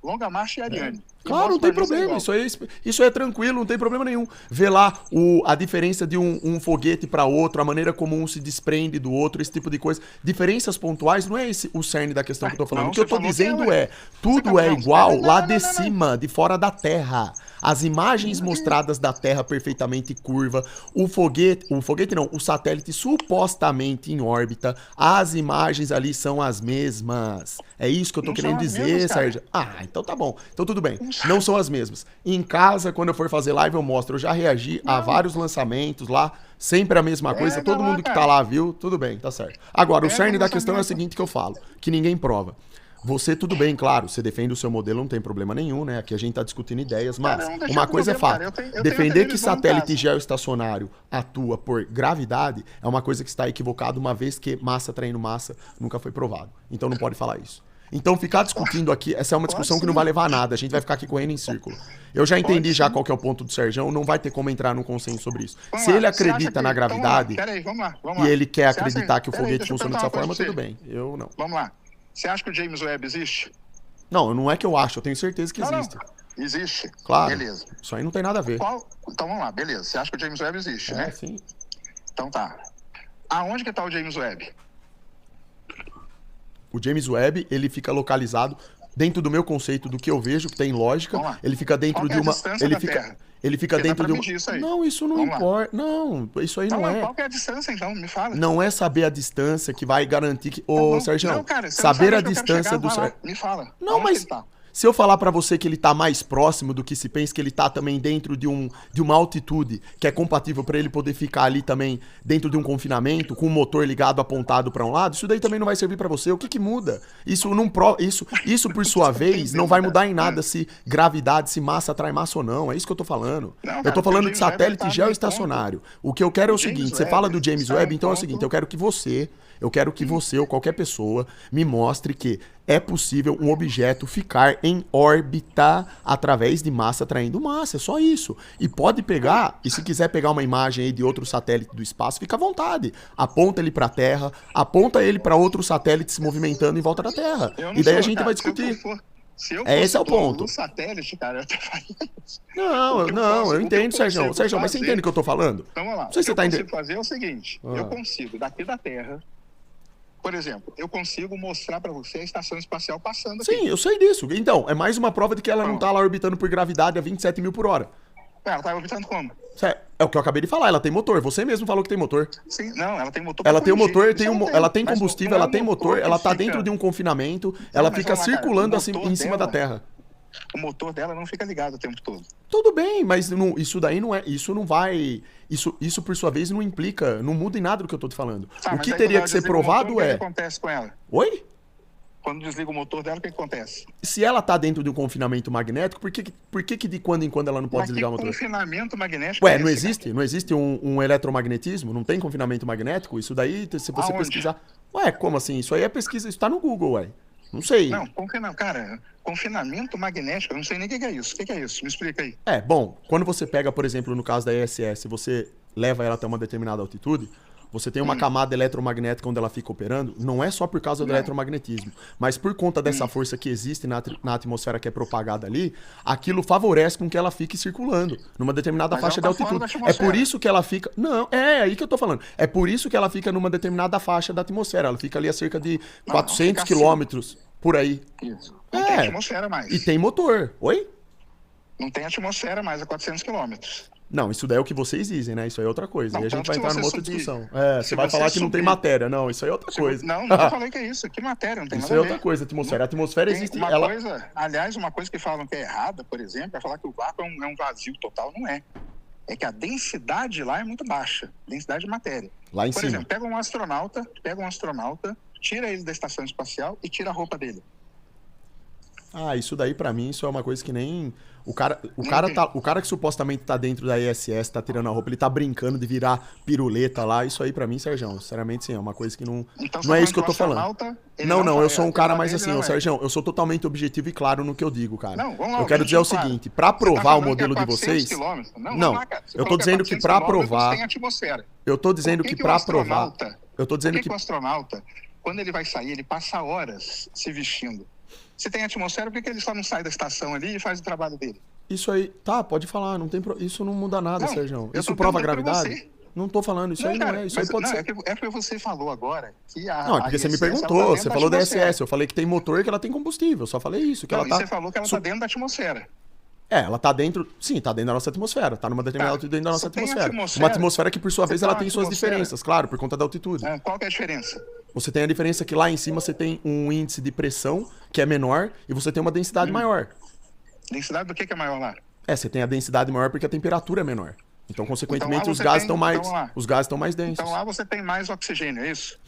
Longa Marcha e Ariane. E
Claro, não
mostra
tem
pra mim se é
problema.
igual.
Isso é tranquilo, não tem problema nenhum. Ver lá a diferença de um foguete para outro, a maneira como um se desprende do outro, esse tipo de coisa. Diferenças pontuais não é esse o cerne da questão que eu tô falando.
Não,
O que eu
você
tô
falou que
dizendo
é,
é, tudo
Você
é
não,
igual
não,
lá
não,
de
não, não.
cima, de fora da Terra. As imagens mostradas da Terra perfeitamente curva, o foguete não, o satélite supostamente em órbita, as imagens ali são as mesmas. É isso que eu tô
Não
querendo
são as
dizer,
mesmas, cara.
Sérgio. Então tá bom. Então tudo bem. Não são as mesmas. Em casa, quando eu for fazer live, eu mostro. Eu já reagi a vários lançamentos lá. Sempre a mesma coisa.
Pega
Todo
lá,
mundo que tá
cara.
lá viu. Tudo bem, tá certo. Agora, o
Pega
cerne
o
da questão é o
lançamento.
seguinte que eu falo. Que ninguém prova. Você, tudo bem, claro, você defende o seu modelo, não tem problema nenhum, né? Aqui a gente tá discutindo ideias, mas
Cara, não deixa
uma
eu
coisa é
problema,
fato.
cara. Eu tenho
Defender que
televisão em
satélite
casa.
geoestacionário atua por gravidade é uma coisa que está equivocada, uma vez que massa traindo massa nunca foi provado. Então não pode falar isso. Então ficar discutindo aqui, essa é uma discussão que não vai levar a nada, a gente vai ficar aqui correndo em círculo. Eu já entendi já qual que é o ponto do Serjão, não vai ter como entrar num consenso sobre isso.
Vamos
Se
lá,
ele
você acha
acredita
que-
na
então,
gravidade
Peraí, vamos lá.
e ele quer
Você acha-
acreditar que o
peraí,
foguete
deixa eu
funciona
perguntar
dessa
uma
forma,
coisa
tudo
pra
bem. Eu não.
Vamos lá. Você acha que o James Webb existe?
Não, não é que eu acho, eu tenho certeza que existe.
Não. Existe?
Claro.
Beleza.
Isso aí não tem nada a ver.
Então vamos lá, beleza. Você acha que o James Webb existe, né?
Sim.
Então tá. Aonde que tá o James Webb?
O James Webb, ele fica localizado dentro do meu conceito do que eu vejo, que tem lógica.
Vamos lá.
Ele fica dentro
Qual que
de
é a
uma.
distância
Ele
da
fica.
Terra?
Ele fica
Porque dá
dentro
pra
de uma.
medir isso aí.
Não, isso não
Vamos lá.
importa. Não, isso aí
Então,
não é.
qual que é a distância, então? Me fala.
Não é saber a distância que vai garantir que.
Tá
Ô,
bom.
Sérgio,
Não, cara, você não
saber
sabe
a
onde eu quero
distância
chegar,
do.
vai lá, me fala.
Não,
Onde
mas.
que ele tá?
Se eu falar pra você que ele tá mais próximo do que se pensa, que ele tá também dentro de uma altitude que é compatível pra ele poder ficar ali também dentro de um confinamento, com o motor ligado apontado pra um lado, isso daí também não vai servir pra você. O que que muda? Isso não isso por sua vez não vai mudar em nada se gravidade, se massa atrai massa ou não. É isso que eu tô falando.
Não,
Eu
cara,
tô falando
o
de
James Webb
satélite
tá no
geoestacionário. O que eu quero é o
James
seguinte, você
Webb
fala do James
está
Webb,
em
então é o
ponto-
seguinte, eu quero que você ou qualquer pessoa me mostre que é possível um objeto ficar em órbita através de massa atraindo massa, é só isso. E pode pegar, e se quiser pegar uma imagem aí de outro satélite do espaço, fica à vontade. Aponta ele pra Terra, aponta ele pra outro satélite se movimentando em volta da Terra.
Eu não
E daí
sou,
a gente
cara,
vai discutir.
Se eu
É, esse é o
dono
ponto.
do satélite, cara, eu até faria isso.
Não,
O que eu
não,
posso-
eu
o que
entendo,
eu
Sérgio.
consigo
Sérgio, mas você
fazer-
entende o que eu tô falando?
Então vamos lá.
Não sei se
O
você tá
que eu
entendendo.
consigo fazer é o seguinte, eu consigo, daqui da Terra, por exemplo, eu consigo mostrar pra você a estação espacial passando aqui.
Sim, eu sei disso. Então, é mais uma prova de que ela não tá lá orbitando por gravidade a 27 mil por hora.
Ela tá orbitando como?
É o que eu acabei de falar, ela tem motor. Você mesmo falou que tem motor.
Sim, não, ela tem motor.
Ela tem o motor, ela tem
Mas
combustível,
não é
ela
o
tem motor,
que
ela tá
fica-
dentro de um confinamento, ela
mas
fica
vamos lá, cara,
circulando
o
assim,
motor
em cima da
dela-
Terra.
O motor dela não fica ligado o tempo todo.
Tudo bem, mas isso daí não é. Isso não vai. Isso por sua vez não implica, não muda em nada do que eu tô te falando.
Tá,
O
mas
que
aí
teria
quando
que ser
ela desliga o motor,
provado
O que
é.
acontece com ela?
Oi?
Quando desliga o motor dela, o que acontece?
Se ela tá dentro de um confinamento magnético, por que de quando em quando ela não pode
Mas que
desligar o motor?
confinamento magnético
Ué,
é
não
esse,
existe? Não existe um eletromagnetismo? Não tem confinamento magnético? Isso daí, se você
Aonde?
pesquisar. Ué, como assim? Isso aí é pesquisa, isso tá no Google, ué. Não sei.
Não, confinamento magnético, eu não sei nem o que é isso. O que é isso? Me explica aí.
Bom, quando você pega, por exemplo, no caso da ISS, você leva ela até uma determinada altitude, você tem uma camada eletromagnética onde ela fica operando, não é só por causa do eletromagnetismo, mas por conta dessa força que existe na atmosfera que é propagada ali, aquilo favorece com que ela fique circulando numa determinada
Mas
faixa de
ela tá fora
altitude.
da
É por
atmosfera.
isso que ela fica... Não, é aí que eu tô falando. É por isso que ela fica numa determinada faixa da atmosfera. Ela fica ali a cerca de
Não,
400
fica assim.
quilômetros, por aí.
Isso. Não tem
É.
atmosfera mais.
E tem motor. Oi?
Não tem atmosfera mais a 400 quilômetros.
Não, isso daí é o que vocês dizem, né? Isso aí é outra coisa.
Não,
E a gente
tanto
vai
que
entrar
você
numa outra
subir-
discussão.
se
Você vai
você
falar que não tem
subir-
matéria. Não, isso aí é outra coisa.
Não, nunca falei que é isso. Que matéria, não tem
Isso
nada
é
a
outra
ver.
coisa, a atmosfera. A atmosfera
Tem
existe.
uma
Ela...
coisa, aliás, uma coisa que falam que é errada, por exemplo, é falar que o vácuo é um vazio total. Não é. É que a densidade lá é muito baixa. Densidade de matéria.
Lá em
Por
cima.
exemplo, pega um astronauta, tira ele da estação espacial e tira a roupa dele.
Ah, isso daí pra mim, isso é uma coisa que nem... O cara que supostamente tá dentro da ISS, tá tirando a roupa, ele tá brincando de virar piruleta lá. Isso aí pra mim, Sérgio, sinceramente sim, é uma coisa que não...
Então,
Não é isso que eu
o
tô falando.
astronauta, ele
Não, eu
faz-
sou um
a
cara
atividade
mais
dele
assim,
não
ô
é.
Sérgio, eu sou totalmente objetivo e claro no que eu digo, cara.
Não, vamos lá,
Eu quero dizer o
objetivo claro.
seguinte, pra
Você tá
provar o
falando que
modelo
é
de
400
vocês...
quilômetros. Não,
Não,
lá, cara. Você
eu tô
falou
dizendo que
400
pra
quilômetros
provar...
Tem atmosfera.
Eu tô dizendo
Por
que
que
pra
o
provar...
astronauta-
Eu tô dizendo
Por
que...
que o astronauta, quando ele vai sair, ele passa horas se vestindo? Se tem atmosfera, por que ele só não sai da estação ali e faz o trabalho dele?
Isso aí, tá, pode falar, não tem isso não muda nada,
Não,
Sérgio.
eu
Isso
tô
prova a
perguntando pra
gravidade?
você.
Não tô falando, isso aí não
cara,
é, isso aí
mas
pode
não,
ser.
É porque você falou agora que a
Não, é porque você me
ISS, ela tá
perguntou,
dentro
você
da
falou da
atmosfera.
SS, eu falei que tem motor e que ela tem combustível, eu só falei isso, que
Não,
ela
e
tá...
você falou que ela tá dentro da atmosfera.
Ela tá dentro, sim, tá dentro da nossa atmosfera, tá numa determinada
Tá,
altitude dentro da nossa
você tem
atmosfera.
atmosfera,
Uma atmosfera que, por sua
você
vez,
tá
ela
na
tem suas
atmosfera.
diferenças, claro, por conta da altitude.
Qual que é a diferença?
Você tem a diferença que lá em cima você tem um índice de pressão que é menor e você tem uma densidade maior.
Densidade do que é maior lá?
Você tem a densidade maior porque a temperatura é menor. Então, consequentemente,
Então, lá
os
você
gases
tem-
estão mais,
então, lá.
os gases estão mais densos.
Então lá você tem mais oxigênio, é isso?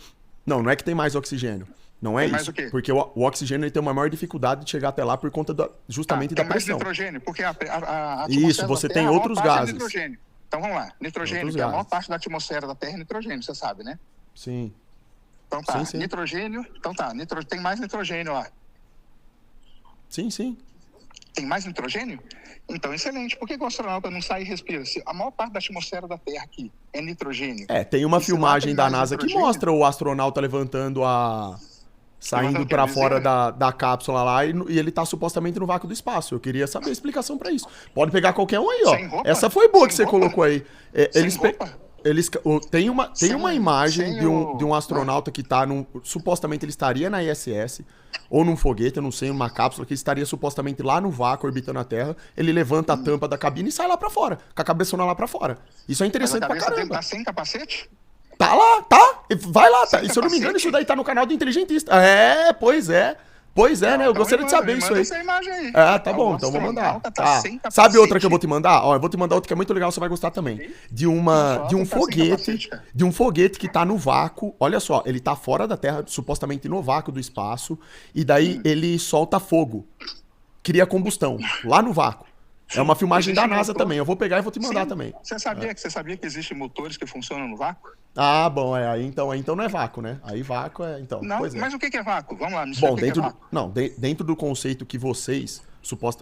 Não é que tem mais oxigênio. Não é
Tem mais
isso.
o quê?
Porque o oxigênio ele tem uma maior dificuldade de chegar até lá por conta justamente da
tem mais
pressão.
nitrogênio, porque a atmosfera
Isso,
da
você
Terra,
tem
a maior
outros
parte é
gases.
nitrogênio. Então vamos lá, nitrogênio,
Outros
que é a maior
gases.
parte da atmosfera da Terra é nitrogênio, você sabe, né?
Sim.
Então tá,
Sim, sim.
nitrogênio, então tá, tem mais nitrogênio lá.
Sim, sim.
Tem mais nitrogênio? Então, excelente. Por que o astronauta não sai e respira? Se a maior parte da atmosfera da Terra aqui é nitrogênio.
Tem uma
E se lá
filmagem
tem
da
mais
NASA que
nitrogênio?
mostra o astronauta levantando saindo
Levantando o quê?
pra
A
fora
viseira?
da cápsula lá e ele tá supostamente no vácuo do espaço. Eu queria saber a explicação pra isso. Pode pegar qualquer um aí, ó.
Sem roupa?
Essa foi boa
Sem
que você
roupa?
colocou aí.
Sem roupa?
Tem uma
Sem-
imagem
sem
de
o-
um astronauta que tá supostamente ele estaria na ISS ou num foguete, eu não sei, numa cápsula que estaria supostamente lá no vácuo orbitando a Terra. Ele levanta a tampa da cabine e sai lá pra fora, com a cabeçona lá pra fora. Isso é
Mas a
interessante pra
cabeça dele
caramba.
tá sem capacete?
Tá lá, tá? Vai lá, tá.
Sem
E se eu não me engano,
capacete?
isso daí tá no canal do Inteligentista. Pois é. Pois é, né? Eu
Então
gostaria de saber
me
isso
manda
aí.
essa imagem aí.
Tá
O
bom, então vou mandar.
astronauta tá
Tá.
sem capacete.
Sabe outra que eu vou te mandar? Ó, eu vou te mandar outra que é muito legal, você vai gostar também. De um
tá sem
foguete,
capacete, cara.
de um foguete que tá no vácuo. Olha só, ele tá fora da Terra, supostamente no vácuo do espaço, e daí ele solta fogo. Cria combustão lá no vácuo. É uma filmagem da
Existe
NASA
motor.
também. Eu vou pegar e vou te mandar
Sim.
também.
Você sabia que existem motores que funcionam no vácuo?
Ah, bom, aí então não é vácuo, né? Aí vácuo é, então,
Não,
pois é.
mas o que é vácuo? Vamos lá, me explica
Bom,
o que
dentro
é
do,
vácuo.
não, dentro do conceito que vocês,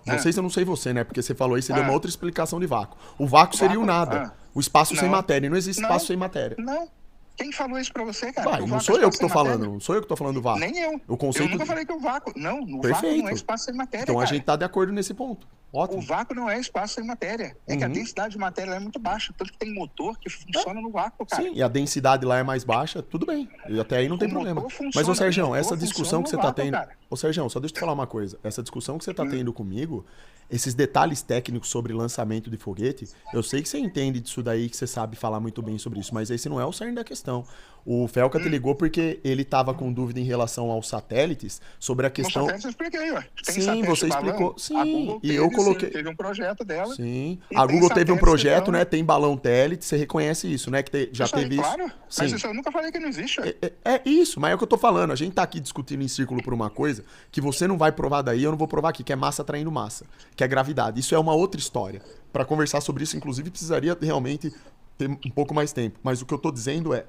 vocês eu não sei você, né? Porque você falou aí, você deu uma outra explicação de vácuo. O vácuo seria o
Vácuo,
nada. O espaço sem
Não.
matéria. E não existe
Não.
espaço sem matéria.
Não. Quem falou isso pra você, cara?
Vai,
O
não
vácuo
sou
é
eu que
espaço
tô
sem
falando,
matéria?
não sou eu que tô falando do vácuo.
Nem eu.
O conceito
Eu nunca falei que o vácuo... Não, o vácuo
Perfeito.
não é espaço sem matéria,
Então a
cara.
gente tá de acordo nesse ponto. Ótimo.
O vácuo não é espaço sem matéria. É que a densidade de matéria lá é muito baixa. Tanto que tem motor que funciona no vácuo, cara.
Sim, e a densidade lá é mais baixa, tudo bem. E até aí não tem problema. Mas, ô Sergião, essa discussão que você tá tendo... Ô Sergião, só deixa eu te falar uma coisa. Essa discussão que você tá tendo comigo, esses detalhes técnicos sobre lançamento de foguete, eu sei que você entende disso daí, que você sabe falar muito bem sobre isso, mas esse não é o cerne da questão. O Felca te ligou porque ele estava com dúvida em relação aos satélites, sobre a questão...
Os satélites eu expliquei, ué.
Sim, você explicou. Sim, e eu coloquei...
Teve um projeto dela.
Sim, a Google teve um projeto, né? Tem balão Telit, você reconhece isso, né? Que já
isso
teve
aí,
isso.
Claro,
sim.
Mas isso eu nunca falei que não existe.
É isso, mas é o que eu tô falando. A gente tá aqui discutindo em círculo por uma coisa que você não vai provar daí, eu não vou provar aqui, que é massa atraindo massa, que é gravidade. Isso é uma outra história. Para conversar sobre isso, inclusive, precisaria realmente ter um pouco mais tempo. Mas o que eu tô dizendo é,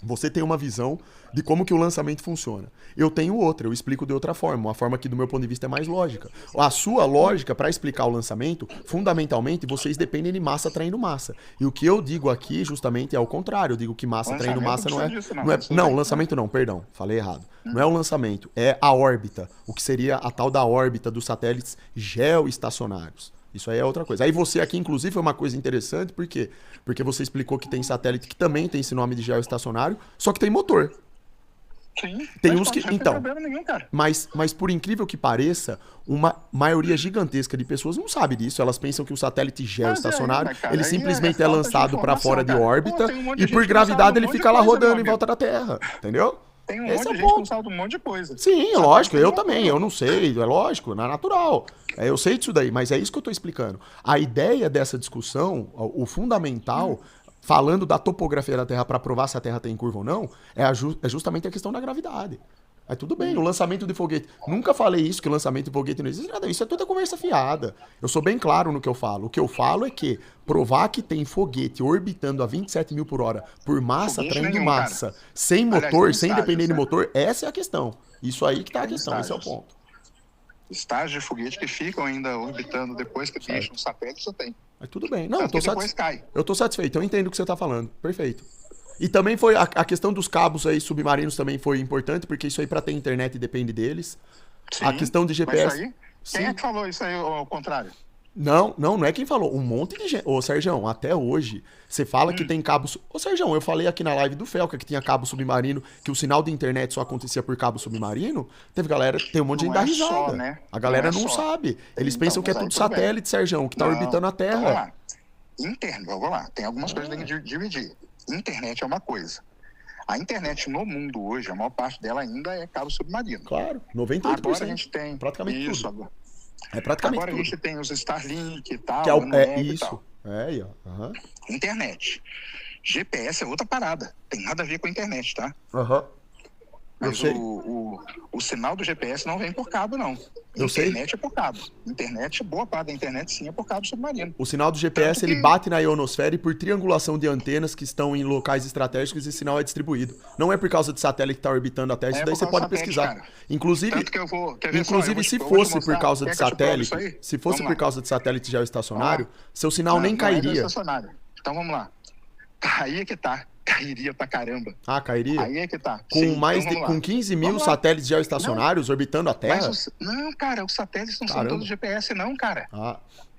você tem uma visão de como que o lançamento funciona. Eu tenho outra, eu explico de outra forma, uma forma que do meu ponto de vista é mais lógica. A sua lógica para explicar o lançamento, fundamentalmente, vocês dependem de massa atraindo massa. E o que eu digo aqui justamente é o contrário, eu digo que massa atraindo massa não, lançamento não, perdão, falei errado. Não é o lançamento, é a órbita, o que seria a tal da órbita dos satélites geoestacionários. Isso aí é outra coisa. Aí você aqui, inclusive, foi uma coisa interessante, por quê? Porque você explicou que tem satélite que também tem esse nome de geoestacionário, só que tem motor.
Sim,
tem uns que.
Não tem problema nenhum, cara.
Mas por incrível que pareça, uma maioria gigantesca de pessoas não sabe disso. Elas pensam que o satélite geoestacionário, ele simplesmente é lançado para fora de órbita e por gravidade ele fica lá rodando em volta da Terra. Entendeu?
Tem um monte de gente que não sabe de um monte de coisa.
Sim, é lógico, eu também, eu não sei, é lógico, não é natural. Eu sei disso daí, mas é isso que eu tô explicando. A ideia dessa discussão, o fundamental, falando da topografia da Terra para provar se a Terra tem curva ou não, é justamente a questão da gravidade. Aí tudo bem, o lançamento de foguete. Nunca falei isso, que o lançamento de foguete não existe nada. Isso é toda conversa fiada. Eu sou bem claro no que eu falo. O que eu falo é que provar que tem foguete orbitando a 27 mil por hora por massa, atraindo massa, cara, sem motor, sem depender de motor, essa é a questão. Isso aí que tá a questão, esse é o ponto.
Estágios de foguete que ficam ainda orbitando depois que deixam um satélite, você tem.
Mas tudo bem. Não, eu tô satisfeito, eu entendo o que você tá falando. Perfeito. E também foi a questão dos cabos aí submarinos também foi importante, porque isso aí para ter internet depende deles. Sim, a questão de GPS.
Mas aí, quem é que falou isso aí ao contrário?
Não é quem falou. Um monte de gente. Ô, Sergião, até hoje, você fala que tem cabos. Ô, Sergião, eu falei aqui na live do Felca que tinha cabo submarino, que o sinal de internet só acontecia por cabo submarino. Teve galera, tem um monte de gente da risada. Só, né? A galera não sabe. Eles pensam que é tudo satélite, Sergião, que tá orbitando a Terra.
Vamos lá. Vamos lá. Tem algumas coisas que tem que dividir. Internet é uma coisa. A internet no mundo hoje, a maior parte dela ainda é cabo submarino.
Claro, 98%.
Agora a gente tem
praticamente
isso.
Tudo. É praticamente
agora
tudo.
A gente tem os Starlink e tal.
Que é isso.
Tal.
É aí, ó.
Internet. GPS é outra parada. Tem nada a ver com a internet, tá? Mas o sinal do GPS não vem por cabo, não. Internet é por cabo. Boa parte da internet sim é por cabo submarino.
O sinal do GPS ele bate na ionosfera e por triangulação de antenas que estão em locais estratégicos esse sinal é distribuído. Não é por causa de satélite que está orbitando a Terra, isso daí você pode pesquisar. Cara. Inclusive, se fosse por causa de satélite, se fosse por causa de satélite geoestacionário, seu sinal nem cairia.
Então vamos lá. Aí é que tá. Cairia pra caramba.
Ah, cairia?
Aí é que tá.
Com com 15 mil satélites geoestacionários orbitando a Terra?
Não, cara, os satélites não são todos GPS, não, cara.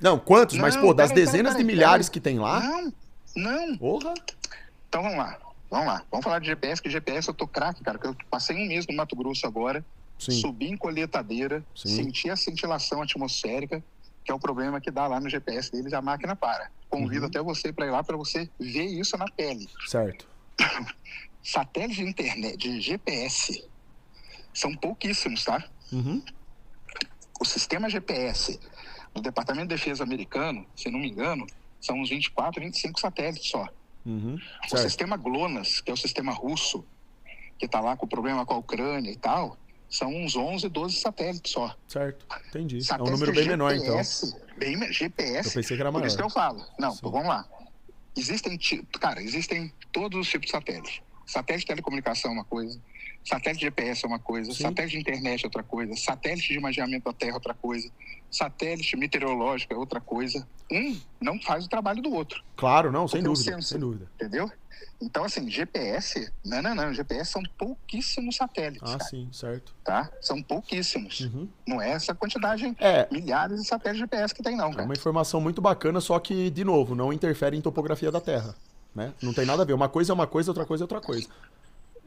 Não, quantos? Mas, pô, das dezenas de milhares que tem lá?
Não.
Porra.
Então vamos lá. Vamos falar de GPS, que GPS eu tô craque, cara, porque eu passei um mês no Mato Grosso agora, subi em colheitadeira, senti a cintilação atmosférica, que é o problema que dá lá no GPS deles, a máquina para. Convido até você para ir lá para você ver isso na pele.
Certo.
Satélites de internet, de GPS, são pouquíssimos, tá? O sistema GPS do Departamento de Defesa americano, se não me engano, são uns 24, 25 satélites só. O sistema GLONASS, que é o sistema russo, que está lá com o problema com a Ucrânia e tal, são uns 11, 12 satélites só.
Certo, entendi.
Satélite
é um número bem menor, então.
GPS,
eu pensei que era maior.
Por isso que eu falo. Não, vamos lá. Existem todos os tipos de satélite. Satélite de telecomunicação é uma coisa, Satélite de GPS é uma coisa,
Sim.
satélite de internet é outra coisa, satélite de imaginamento da Terra é outra coisa, satélite meteorológico é outra coisa. Um não faz o trabalho do outro.
Claro, não, sem
Porque o
dúvida,
sensor,
sem dúvida.
entendeu? Então, assim, GPS, não, GPS são pouquíssimos satélites,
Ah,
cara,
sim, certo.
tá? São pouquíssimos.
Uhum.
Não é essa quantidade,
É,
milhares de satélites de GPS que tem, não,
é
cara.
uma informação muito bacana, só que, de novo, não interfere em topografia da Terra, né? Não tem nada a ver. Uma coisa é uma coisa, outra coisa é outra coisa.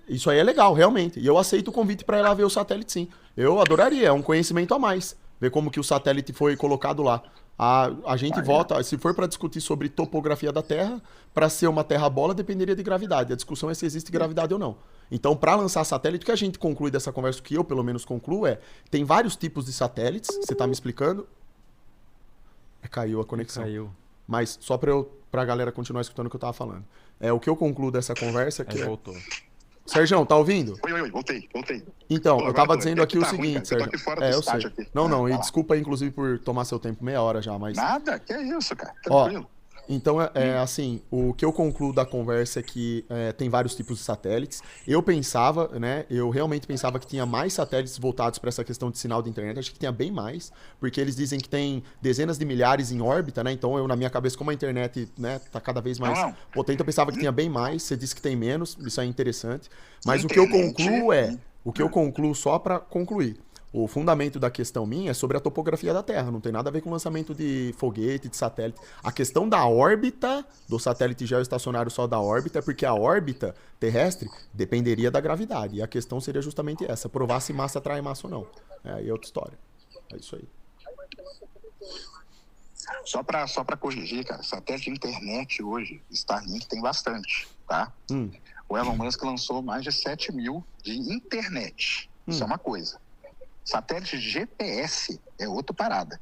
Isso aí é legal, realmente. E eu aceito o convite para ir lá ver o satélite, sim. Eu adoraria, é um conhecimento a mais. Ver como que o satélite foi colocado lá. A gente vota, se for para discutir sobre topografia da Terra, para ser uma Terra bola dependeria de gravidade. A discussão é se existe gravidade ou não. Então, para lançar satélite, o que a gente conclui dessa conversa, que eu pelo menos concluo, tem vários tipos de satélites. Você tá me explicando? Caiu a conexão.
Caiu.
Mas só pra galera continuar escutando o que eu tava falando. O que eu concluo dessa conversa é que...
Voltou.
Sérgio, tá ouvindo?
Oi, voltei.
Então,
Pô,
eu
agora
tava
tô.
dizendo
É
aqui
que
o
tá ruim,
seguinte,
cara. Eu
Sérgio.
tô aqui fora do
Eu
estádio
sei.
aqui.
Não,
Vai lá.
desculpa aí, inclusive, por tomar seu tempo, meia hora já, mas...
Nada, que é isso, cara.
Ó,
Tranquilo.
então, assim, o que eu concluo da conversa é que tem vários tipos de satélites. Eu pensava, né, eu realmente pensava que tinha mais satélites voltados para essa questão de sinal de internet. Acho que tinha bem mais, porque eles dizem que tem dezenas de milhares em órbita, né? Então, eu, na minha cabeça, como a internet, né, tá cada vez mais
Não.
potente, eu pensava que tinha bem mais. Você disse que tem menos, isso é interessante. Mas
Internet,
o que eu concluo só para concluir. O fundamento da questão minha é sobre a topografia da Terra, não tem nada a ver com o lançamento de foguete, de satélite. A questão da órbita, do satélite geoestacionário só da órbita, é porque a órbita terrestre dependeria da gravidade. E a questão seria justamente essa, provar se massa atrai massa ou não. Aí é outra história. É isso aí.
Só pra corrigir, cara, satélite de internet hoje, Starlink tem bastante, tá? O Elon Musk lançou mais de 7 mil de internet. Isso é uma coisa. Satélite de GPS é outra parada.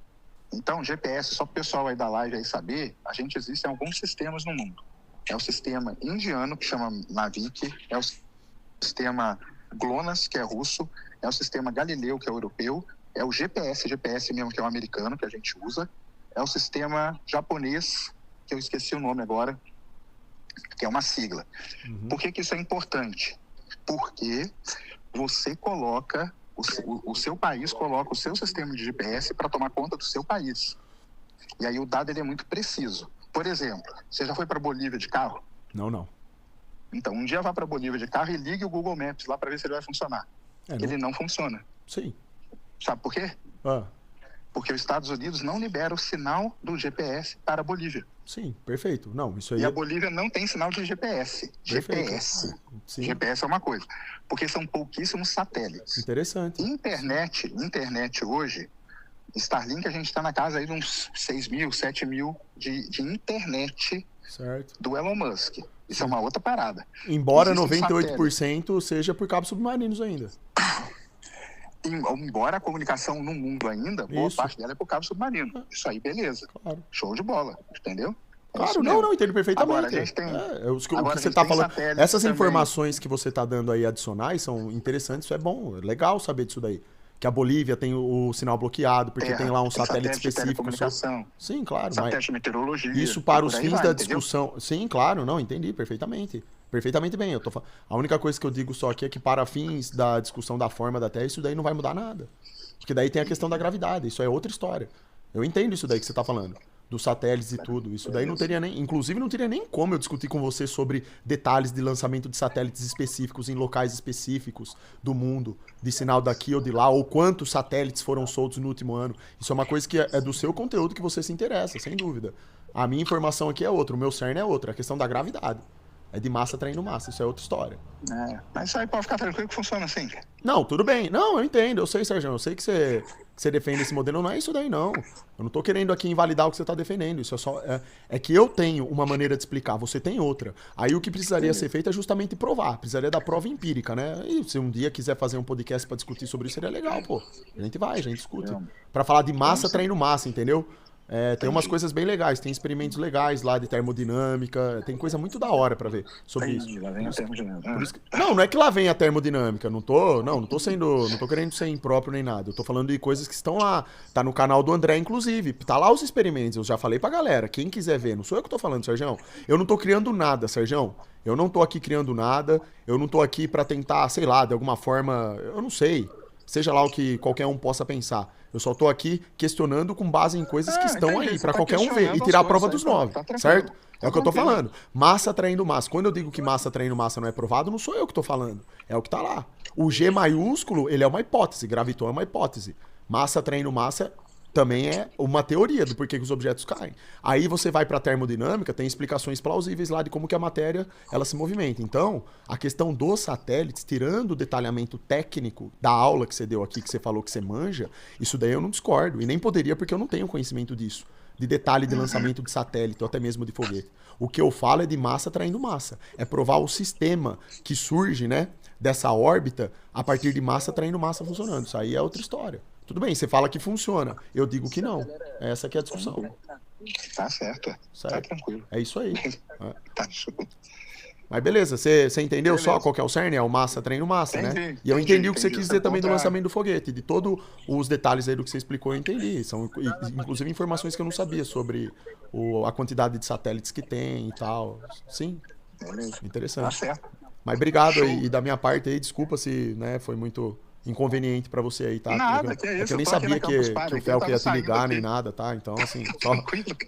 Então, GPS, só para o pessoal aí da live aí saber, a gente existe em alguns sistemas no mundo. É o sistema indiano, que chama Navik, é o sistema GLONASS, que é russo, é o sistema Galileu, que é europeu, é o GPS mesmo, que é o americano, que a gente usa, é o sistema japonês, que eu esqueci o nome agora, que é uma sigla. Por que isso é importante? Porque você coloca... O seu país coloca o seu sistema de GPS para tomar conta do seu país. E aí o dado ele é muito preciso. Por exemplo, você já foi para Bolívia de carro?
Não.
Então, um dia vá para Bolívia de carro e ligue o Google Maps lá para ver se ele vai funcionar. Ele não funciona.
Sim.
Sabe por quê? Porque os Estados Unidos não liberam o sinal do GPS para a Bolívia.
Sim, perfeito. Não, isso aí...
E a Bolívia não tem sinal de GPS.
Perfeito.
GPS.
Sim.
GPS é uma coisa. Porque são pouquíssimos satélites.
Interessante.
Internet hoje, Starlink a gente está na casa aí de uns 6 mil, 7 mil de internet
Certo.
do Elon Musk. Isso é uma outra parada.
Embora
Existem
98% seja por cabos submarinos ainda.
Embora a comunicação no mundo ainda, boa
Isso.
parte dela é por cabo submarino. Isso aí, beleza.
Claro.
Show de bola, entendeu? É
Claro,
isso mesmo.
não, entendo perfeitamente.
Agora, a gente tem-
o que
agora, a
você
gente
tá
tem
falando,
satélites
essas
também.
informações que você tá dando aí adicionais são interessantes, isso é bom, é legal saber disso daí. Que a Bolívia tem o sinal bloqueado, porque tem lá um satélite
de
específico.
telecomunicação,
Sim, claro, mas
satélite de meteorologia.
isso para
e
os
por aí
fins
vai,
da
entendeu?
discussão. Sim, claro, não, entendi perfeitamente. Perfeitamente bem. A única coisa que eu digo só aqui é que para fins da discussão da forma da Terra, isso daí não vai mudar nada. Porque daí tem a questão da gravidade, isso é outra história. Eu entendo isso daí que você tá falando. Dos satélites e tudo. Isso daí não teria nem... Inclusive, não teria nem como eu discutir com você sobre detalhes de lançamento de satélites específicos em locais específicos do mundo, de sinal daqui ou de lá, ou quantos satélites foram soltos no último ano. Isso é uma coisa que é do seu conteúdo que você se interessa, sem dúvida. A minha informação aqui é outra, o meu cerne é outra, a questão da gravidade. É de massa traindo massa, isso é outra história.
Mas isso aí pode ficar tranquilo que funciona assim.
Não, tudo bem. Não, eu entendo. Eu sei, Sérgio. Eu sei que você defende esse modelo. Não é isso daí, não. Eu não tô querendo aqui invalidar o que você tá defendendo. Isso é só... É que eu tenho uma maneira de explicar, você tem outra. Aí o que precisaria ser feito é justamente provar. Precisaria da prova empírica, né? E se um dia quiser fazer um podcast pra discutir sobre isso, seria legal, pô. A gente vai, a gente discute. Pra falar de massa traindo massa, entendeu? Tem umas coisas bem legais, tem experimentos legais lá de termodinâmica, tem coisa muito da hora pra ver sobre isso.
Lá vem a termodinâmica.
Não é que lá vem a termodinâmica, não tô querendo ser impróprio nem nada. Eu tô falando de coisas que estão lá, tá no canal do André inclusive, tá lá os experimentos, eu já falei pra galera, quem quiser ver, não sou eu que tô falando, Sergião. Eu não tô criando nada, Sergião. Eu não tô aqui criando nada, eu não tô aqui pra tentar, sei lá, de alguma forma, eu não sei, seja lá o que qualquer um possa pensar. Eu só tô aqui questionando com base em coisas que estão aí, pra qualquer um ver e tirar a prova dos 9, certo? É o que eu tô falando. Massa atraindo massa. Quando eu digo que massa atraindo massa não é provado, não sou eu que tô falando. É o que tá lá. O G maiúsculo, ele é uma hipótese. Graviton é uma hipótese. Massa atraindo massa também é uma teoria do porquê que os objetos caem. Aí você vai pra termodinâmica, tem explicações plausíveis lá de como que a matéria ela se movimenta. Então, a questão dos satélites, tirando o detalhamento técnico da aula que você deu aqui, que você falou que você manja, isso daí eu não discordo. E nem poderia porque eu não tenho conhecimento disso. De detalhe de lançamento de satélite ou até mesmo de foguete. O que eu falo é de massa atraindo massa. É provar o sistema que surge, né, dessa órbita a partir de massa atraindo massa funcionando. Isso aí é outra história. Tudo bem, você fala que funciona. Eu digo que não. Essa que é a discussão.
Tá certo. Tá tranquilo.
É isso aí.
Tá show.
Mas beleza, você entendeu só qual que é o cerne? É o massa treino massa, né? E eu entendi o que você quis dizer também do lançamento do foguete. De todos os detalhes aí do que você explicou, eu entendi. São inclusive informações que eu não sabia sobre a quantidade de satélites que tem e tal. Sim, interessante.
Tá certo.
Mas obrigado aí, e da minha parte aí, desculpa se, né, foi muito inconveniente pra você aí, tá?
Nada, que é isso.
Eu nem sabia que o Felco ia te ligar nem nada, tá? Então, assim,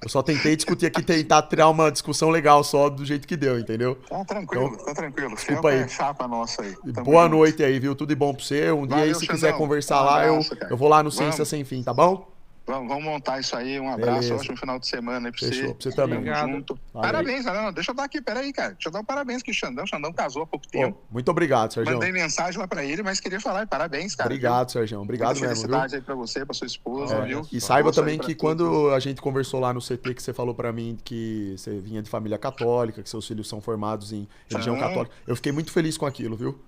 eu só tentei discutir aqui, tentar tirar uma discussão legal só do jeito que deu, entendeu?
Tá tranquilo,
então,
tá tranquilo.
Desculpa aí.
É chapa nossa aí.
Boa noite aí, viu? Tudo de bom pra você. Um dia aí, se quiser conversar lá, eu vou lá no Ciência Sem Fim, tá bom?
Vamos montar isso aí. Um abraço, ótimo final de semana aí pra você.
Fechou, pra você também.
Obrigado.
Parabéns, não, deixa eu dar aqui, peraí, cara. Deixa eu dar um parabéns aqui, Xandão. Xandão casou há pouco tempo.
Muito obrigado, Sérgio.
Mandei mensagem lá pra ele, mas queria falar, parabéns, cara.
Obrigado, Sérgio. Obrigado mesmo,
felicidade aí pra você, pra sua esposa, viu?
E saiba também que quando a gente conversou lá no CT, que você falou pra mim que você vinha de família católica, que seus filhos são formados em religião católica, eu fiquei muito feliz com aquilo, viu?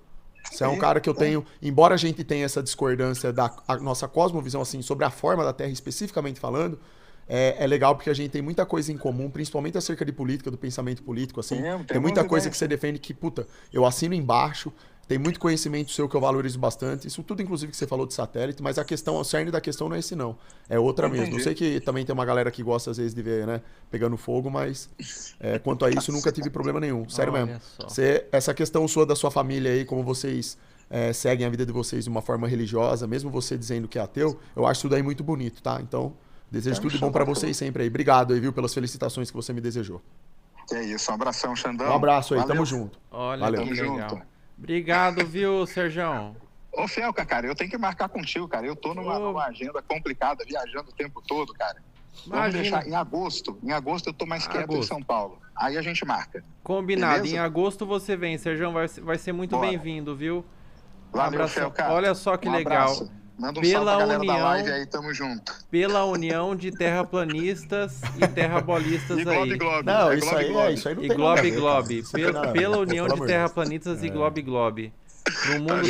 Você é um cara que eu tenho, embora a gente tenha essa discordância da nossa cosmovisão, assim, sobre a forma da Terra especificamente falando, é legal porque a gente tem muita coisa em comum, principalmente acerca de política, do pensamento político, assim. Tem muita coisa que você defende que, puta, eu assino embaixo, tem muito conhecimento seu que eu valorizo bastante, isso tudo, inclusive, que você falou de satélite, mas o cerne da questão não é esse, não. É outra mesmo. Eu sei que também tem uma galera que gosta, às vezes, de ver, né, pegando fogo, mas quanto a isso, nunca tive problema nenhum. Sério mesmo. Essa questão sua, da sua família aí, como vocês seguem a vida de vocês de uma forma religiosa, mesmo você dizendo que é ateu, eu acho isso daí muito bonito, tá? Então, desejo tudo de bom pra vocês sempre aí. Obrigado aí, viu, pelas felicitações que você me desejou.
É isso, um abração, Xandão.
Um abraço aí, tamo junto.
Olha,
valeu.
Que legal. Obrigado, viu, Serjão?
Ô, Felca, cara, eu tenho que marcar contigo, cara. Eu tô numa agenda complicada, viajando o tempo todo, cara. Vamos deixar em agosto. Em agosto eu tô mais quieto em São Paulo. Aí a gente marca.
Combinado. Beleza? Em agosto você vem, Serjão. Vai ser muito bem-vindo, viu?
Valeu, Felca.
Olha só que legal.
Abraço. Manda um salve pra galera da live aí, tamo junto.
Pela união de terraplanistas e terrabolistas
e
aí.
Globe.
Não, isso aí não
e
tem
Globe. Pela união de terraplanistas e Globe.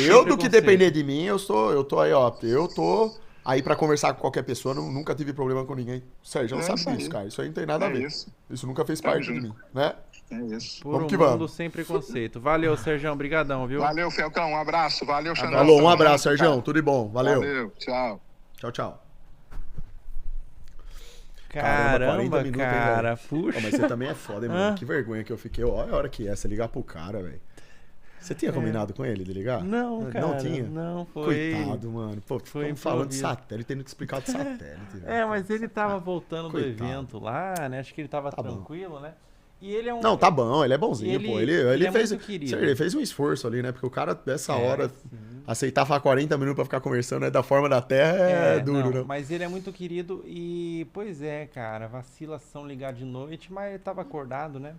Eu, do que depender de mim, eu tô aí, ó. Eu tô aí pra conversar com qualquer pessoa, nunca tive problema com ninguém. Sérgio sabe disso, cara. Isso aí não tem nada a ver. Isso nunca fez parte de mim, né?
É isso.
Por vamos mundo sem preconceito. Valeu, Serjão. Obrigadão, viu?
Valeu, Felcão. Um abraço. Valeu, Xandão.
Falou, um abraço, Serjão. Tudo de bom. Valeu.
Valeu. Tchau.
Tchau.
Caramba, cara. Puxa.
Mas você também é foda, hein, mano. Que vergonha que eu fiquei. Olha a hora que é, você ligar pro cara, velho. Você tinha combinado com ele de ligar?
Não, cara.
Não tinha?
Não, foi...
Coitado, mano. Pô, foi falando de satélite, tendo que explicar de satélite.
Mas ele tava voltando do evento lá, né? Acho que ele tava tranquilo, né? E ele é um...
Não, tá bom, ele é bonzinho, pô. Ele fez,
ele
fez um esforço ali, né? Porque o cara, dessa hora, aceitar falar 40 minutos pra ficar conversando, né? Da forma da Terra é duro, né?
Mas ele é muito querido e, pois é, cara, vacilação ligar de noite, mas ele tava acordado, né?